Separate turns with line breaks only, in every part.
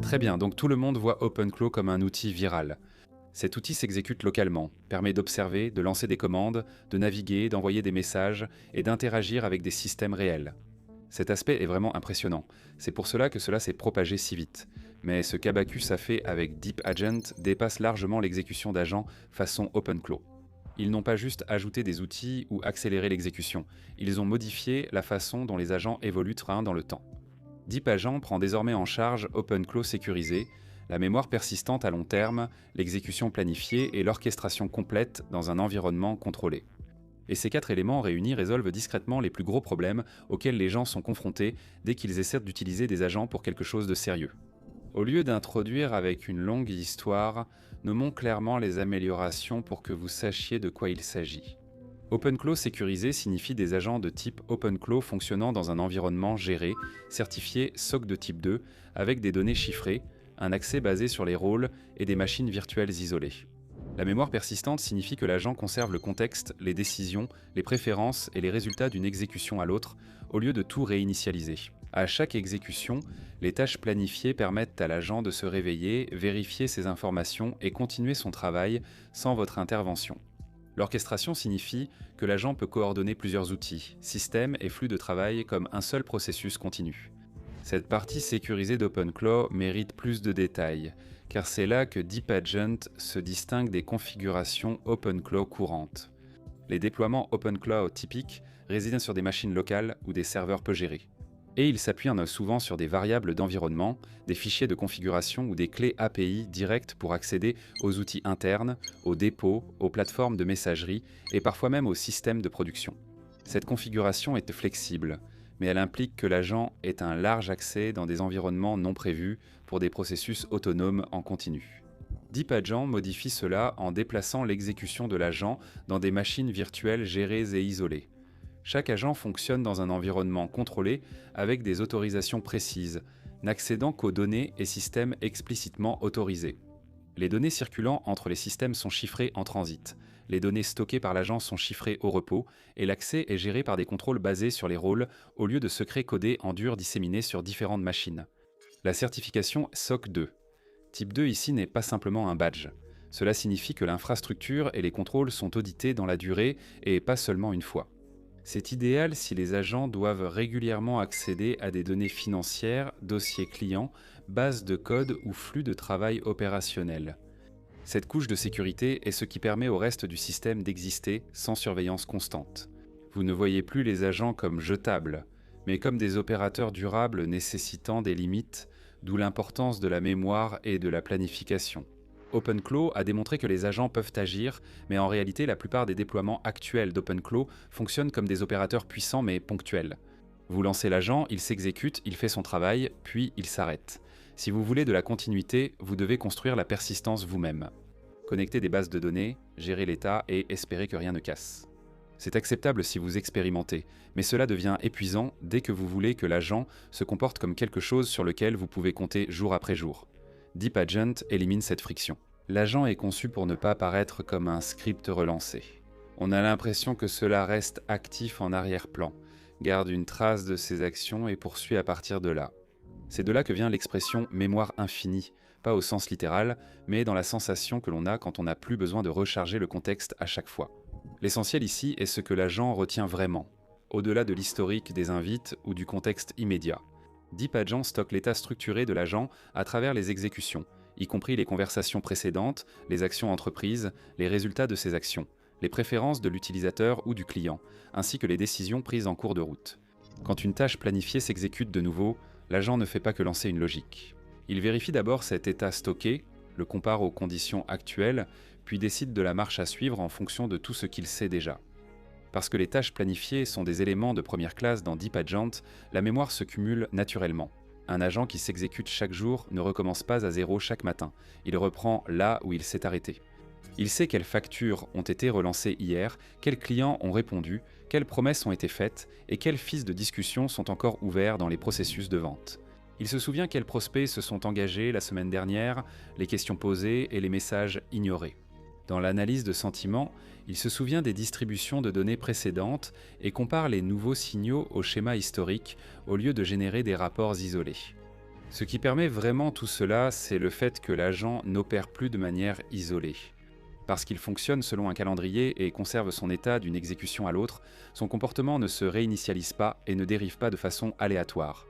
Très bien, donc tout le monde voit OpenClaw comme un outil viral. Cet outil s'exécute localement, permet d'observer, de lancer des commandes, de naviguer, d'envoyer des messages et d'interagir avec des systèmes réels. Cet aspect est vraiment impressionnant. C'est pour cela que cela s'est propagé si vite. Mais ce qu'Abacus a fait avec Deep Agent dépasse largement l'exécution d'agents façon OpenClaw. Ils n'ont pas juste ajouté des outils ou accéléré l'exécution, ils ont modifié la façon dont les agents évoluent dans le temps. DeepAgent prend désormais en charge OpenClaw sécurisé, la mémoire persistante à long terme, l'exécution planifiée et l'orchestration complète dans un environnement contrôlé. Et ces quatre éléments réunis résolvent discrètement les plus gros problèmes auxquels les gens sont confrontés dès qu'ils essaient d'utiliser des agents pour quelque chose de sérieux. Au lieu d'introduire avec une longue histoire, nommons clairement les améliorations pour que vous sachiez de quoi il s'agit. OpenClaw sécurisé signifie des agents de type OpenClaw fonctionnant dans un environnement géré, certifié SOC de type 2, avec des données chiffrées, un accès basé sur les rôles et des machines virtuelles isolées. La mémoire persistante signifie que l'agent conserve le contexte, les décisions, les préférences et les résultats d'une exécution à l'autre, au lieu de tout réinitialiser. À chaque exécution, les tâches planifiées permettent à l'agent de se réveiller, vérifier ses informations et continuer son travail sans votre intervention. L'orchestration signifie que l'agent peut coordonner plusieurs outils, systèmes et flux de travail comme un seul processus continu. Cette partie sécurisée d'OpenClaw mérite plus de détails, car c'est là que DeepAgent se distingue des configurations OpenClaw courantes. Les déploiements OpenClaw typiques résident sur des machines locales ou des serveurs peu gérés. Et ils s'appuient souvent sur des variables d'environnement, des fichiers de configuration ou des clés API directes pour accéder aux outils internes, aux dépôts, aux plateformes de messagerie et parfois même aux systèmes de production. Cette configuration est flexible, mais elle implique que l'agent ait un large accès dans des environnements non prévus pour des processus autonomes en continu. DeepAgent modifie cela en déplaçant l'exécution de l'agent dans des machines virtuelles gérées et isolées. Chaque agent fonctionne dans un environnement contrôlé avec des autorisations précises, n'accédant qu'aux données et systèmes explicitement autorisés. Les données circulant entre les systèmes sont chiffrées en transit, les données stockées par l'agent sont chiffrées au repos, et l'accès est géré par des contrôles basés sur les rôles au lieu de secrets codés en dur disséminés sur différentes machines. La certification SOC 2. Type 2 ici n'est pas simplement un badge. Cela signifie que l'infrastructure et les contrôles sont audités dans la durée et pas seulement une fois. C'est idéal si les agents doivent régulièrement accéder à des données financières, dossiers clients, bases de code ou flux de travail opérationnel. Cette couche de sécurité est ce qui permet au reste du système d'exister sans surveillance constante. Vous ne voyez plus les agents comme jetables, mais comme des opérateurs durables nécessitant des limites, d'où l'importance de la mémoire et de la planification. OpenClaw a démontré que les agents peuvent agir, mais en réalité la plupart des déploiements actuels d'OpenClaw fonctionnent comme des opérateurs puissants mais ponctuels. Vous lancez l'agent, il s'exécute, il fait son travail, puis il s'arrête. Si vous voulez de la continuité, vous devez construire la persistance vous-même. Connecter des bases de données, gérer l'état et espérer que rien ne casse. C'est acceptable si vous expérimentez, mais cela devient épuisant dès que vous voulez que l'agent se comporte comme quelque chose sur lequel vous pouvez compter jour après jour. DeepAgent élimine cette friction. L'agent est conçu pour ne pas paraître comme un script relancé. On a l'impression que cela reste actif en arrière-plan, garde une trace de ses actions et poursuit à partir de là. C'est de là que vient l'expression « mémoire infinie », pas au sens littéral, mais dans la sensation que l'on a quand on n'a plus besoin de recharger le contexte à chaque fois. L'essentiel ici est ce que l'agent retient vraiment, au-delà de l'historique des invites ou du contexte immédiat. DeepAgent stocke l'état structuré de l'agent à travers les exécutions, y compris les conversations précédentes, les actions entreprises, les résultats de ces actions, les préférences de l'utilisateur ou du client, ainsi que les décisions prises en cours de route. Quand une tâche planifiée s'exécute de nouveau, l'agent ne fait pas que lancer une logique. Il vérifie d'abord cet état stocké, le compare aux conditions actuelles, puis décide de la marche à suivre en fonction de tout ce qu'il sait déjà. Parce que les tâches planifiées sont des éléments de première classe dans DeepAgent, la mémoire se cumule naturellement. Un agent qui s'exécute chaque jour ne recommence pas à zéro chaque matin, il reprend là où il s'est arrêté. Il sait quelles factures ont été relancées hier, quels clients ont répondu, quelles promesses ont été faites et quelles fiches de discussion sont encore ouvertes dans les processus de vente. Il se souvient quels prospects se sont engagés la semaine dernière, les questions posées et les messages ignorés. Dans l'analyse de sentiments, il se souvient des distributions de données précédentes et compare les nouveaux signaux au schéma historique au lieu de générer des rapports isolés. Ce qui permet vraiment tout cela, c'est le fait que l'agent n'opère plus de manière isolée. Parce qu'il fonctionne selon un calendrier et conserve son état d'une exécution à l'autre, son comportement ne se réinitialise pas et ne dérive pas de façon aléatoire.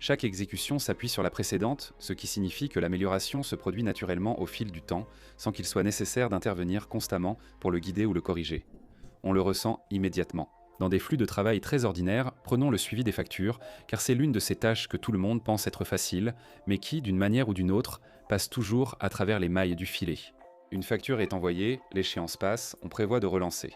Chaque exécution s'appuie sur la précédente, ce qui signifie que l'amélioration se produit naturellement au fil du temps, sans qu'il soit nécessaire d'intervenir constamment pour le guider ou le corriger. On le ressent immédiatement. Dans des flux de travail très ordinaires, prenons le suivi des factures, car c'est l'une de ces tâches que tout le monde pense être facile, mais qui, d'une manière ou d'une autre, passe toujours à travers les mailles du filet. Une facture est envoyée, l'échéance passe, on prévoit de relancer.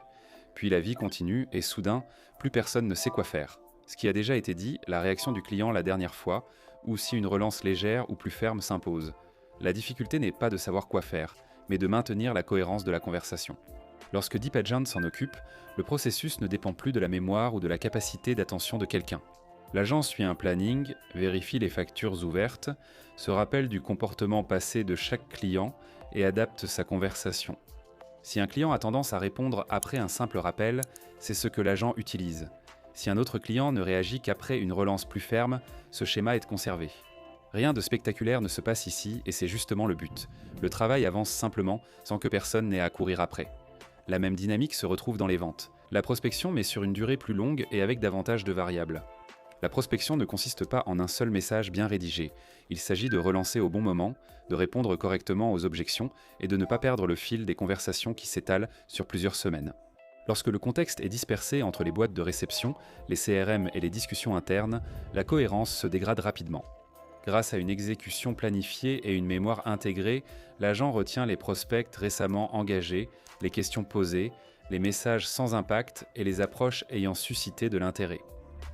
Puis la vie continue et soudain, plus personne ne sait quoi faire. Ce qui a déjà été dit, la réaction du client la dernière fois, ou si une relance légère ou plus ferme s'impose. La difficulté n'est pas de savoir quoi faire, mais de maintenir la cohérence de la conversation. Lorsque DeepAgent s'en occupe, le processus ne dépend plus de la mémoire ou de la capacité d'attention de quelqu'un. L'agent suit un planning, vérifie les factures ouvertes, se rappelle du comportement passé de chaque client et adapte sa conversation. Si un client a tendance à répondre après un simple rappel, c'est ce que l'agent utilise. Si un autre client ne réagit qu'après une relance plus ferme, ce schéma est conservé. Rien de spectaculaire ne se passe ici et c'est justement le but. Le travail avance simplement sans que personne n'ait à courir après. La même dynamique se retrouve dans les ventes. La prospection mais sur une durée plus longue et avec davantage de variables. La prospection ne consiste pas en un seul message bien rédigé. Il s'agit de relancer au bon moment, de répondre correctement aux objections et de ne pas perdre le fil des conversations qui s'étalent sur plusieurs semaines. Lorsque le contexte est dispersé entre les boîtes de réception, les CRM et les discussions internes, la cohérence se dégrade rapidement. Grâce à une exécution planifiée et une mémoire intégrée, l'agent retient les prospects récemment engagés, les questions posées, les messages sans impact et les approches ayant suscité de l'intérêt.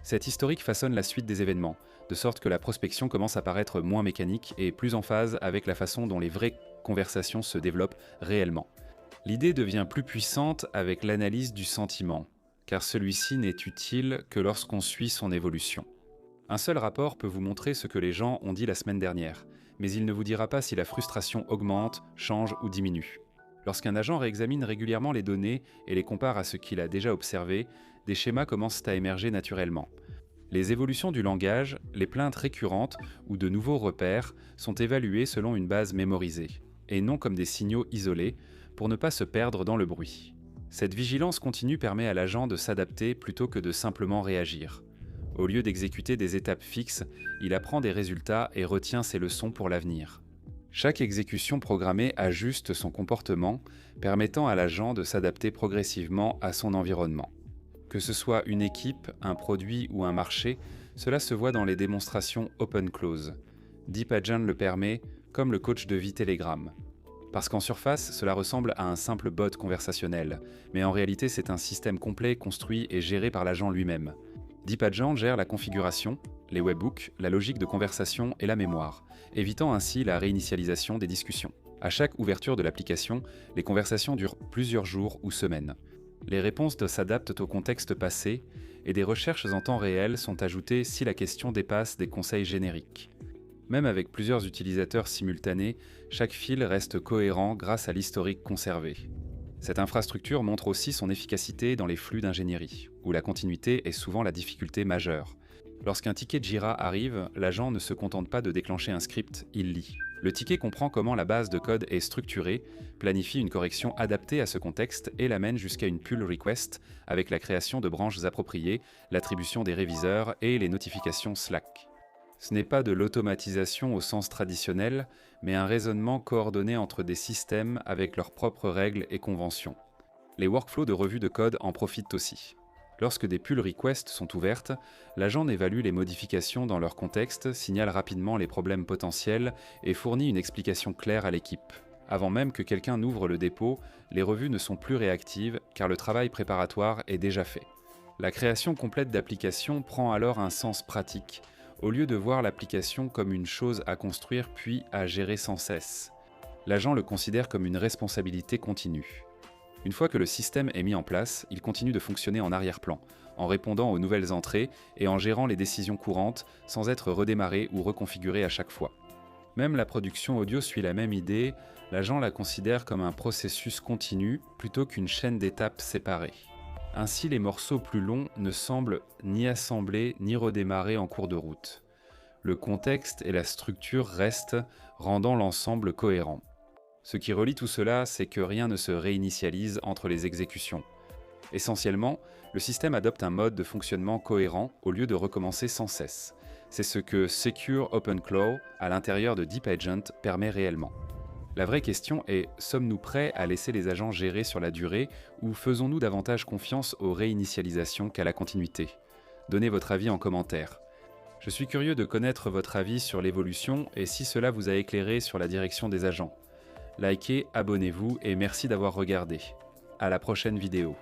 Cet historique façonne la suite des événements, de sorte que la prospection commence à paraître moins mécanique et plus en phase avec la façon dont les vraies conversations se développent réellement. L'idée devient plus puissante avec l'analyse du sentiment, car celui-ci n'est utile que lorsqu'on suit son évolution. Un seul rapport peut vous montrer ce que les gens ont dit la semaine dernière, mais il ne vous dira pas si la frustration augmente, change ou diminue. Lorsqu'un agent réexamine régulièrement les données et les compare à ce qu'il a déjà observé, des schémas commencent à émerger naturellement. Les évolutions du langage, les plaintes récurrentes ou de nouveaux repères sont évaluées selon une base mémorisée, et non comme des signaux isolés, pour ne pas se perdre dans le bruit. Cette vigilance continue permet à l'agent de s'adapter plutôt que de simplement réagir. Au lieu d'exécuter des étapes fixes, il apprend des résultats et retient ses leçons pour l'avenir. Chaque exécution programmée ajuste son comportement, permettant à l'agent de s'adapter progressivement à son environnement. Que ce soit une équipe, un produit ou un marché, cela se voit dans les démonstrations open-close. DeepAgent le permet, comme le coach de vie Telegram. Parce qu'en surface, cela ressemble à un simple bot conversationnel, mais en réalité c'est un système complet construit et géré par l'agent lui-même. DeepAgent gère la configuration, les webhooks, la logique de conversation et la mémoire, évitant ainsi la réinitialisation des discussions. À chaque ouverture de l'application, les conversations durent plusieurs jours ou semaines. Les réponses s'adaptent au contexte passé et des recherches en temps réel sont ajoutées si la question dépasse des conseils génériques. Même avec plusieurs utilisateurs simultanés, chaque fil reste cohérent grâce à l'historique conservé. Cette infrastructure montre aussi son efficacité dans les flux d'ingénierie, où la continuité est souvent la difficulté majeure. Lorsqu'un ticket Jira arrive, l'agent ne se contente pas de déclencher un script, il lit. Le ticket comprend comment la base de code est structurée, planifie une correction adaptée à ce contexte et l'amène jusqu'à une pull request avec la création de branches appropriées, l'attribution des réviseurs et les notifications Slack. Ce n'est pas de l'automatisation au sens traditionnel, mais un raisonnement coordonné entre des systèmes avec leurs propres règles et conventions. Les workflows de revue de code en profitent aussi. Lorsque des pull requests sont ouvertes, l'agent évalue les modifications dans leur contexte, signale rapidement les problèmes potentiels et fournit une explication claire à l'équipe. Avant même que quelqu'un n'ouvre le dépôt, les revues ne sont plus réactives car le travail préparatoire est déjà fait. La création complète d'applications prend alors un sens pratique, au lieu de voir l'application comme une chose à construire puis à gérer sans cesse. L'agent le considère comme une responsabilité continue. Une fois que le système est mis en place, il continue de fonctionner en arrière-plan, en répondant aux nouvelles entrées et en gérant les décisions courantes sans être redémarré ou reconfiguré à chaque fois. Même la production audio suit la même idée, l'agent la considère comme un processus continu plutôt qu'une chaîne d'étapes séparées. Ainsi, les morceaux plus longs ne semblent ni assembler ni redémarrer en cours de route. Le contexte et la structure restent, rendant l'ensemble cohérent. Ce qui relie tout cela, c'est que rien ne se réinitialise entre les exécutions. Essentiellement, le système adopte un mode de fonctionnement cohérent au lieu de recommencer sans cesse. C'est ce que Secure OpenClaw, à l'intérieur de DeepAgent, permet réellement. La vraie question est, sommes-nous prêts à laisser les agents gérer sur la durée ou faisons-nous davantage confiance aux réinitialisations qu'à la continuité? Donnez votre avis en commentaire. Je suis curieux de connaître votre avis sur l'évolution et si cela vous a éclairé sur la direction des agents. Likez, abonnez-vous et merci d'avoir regardé. À la prochaine vidéo.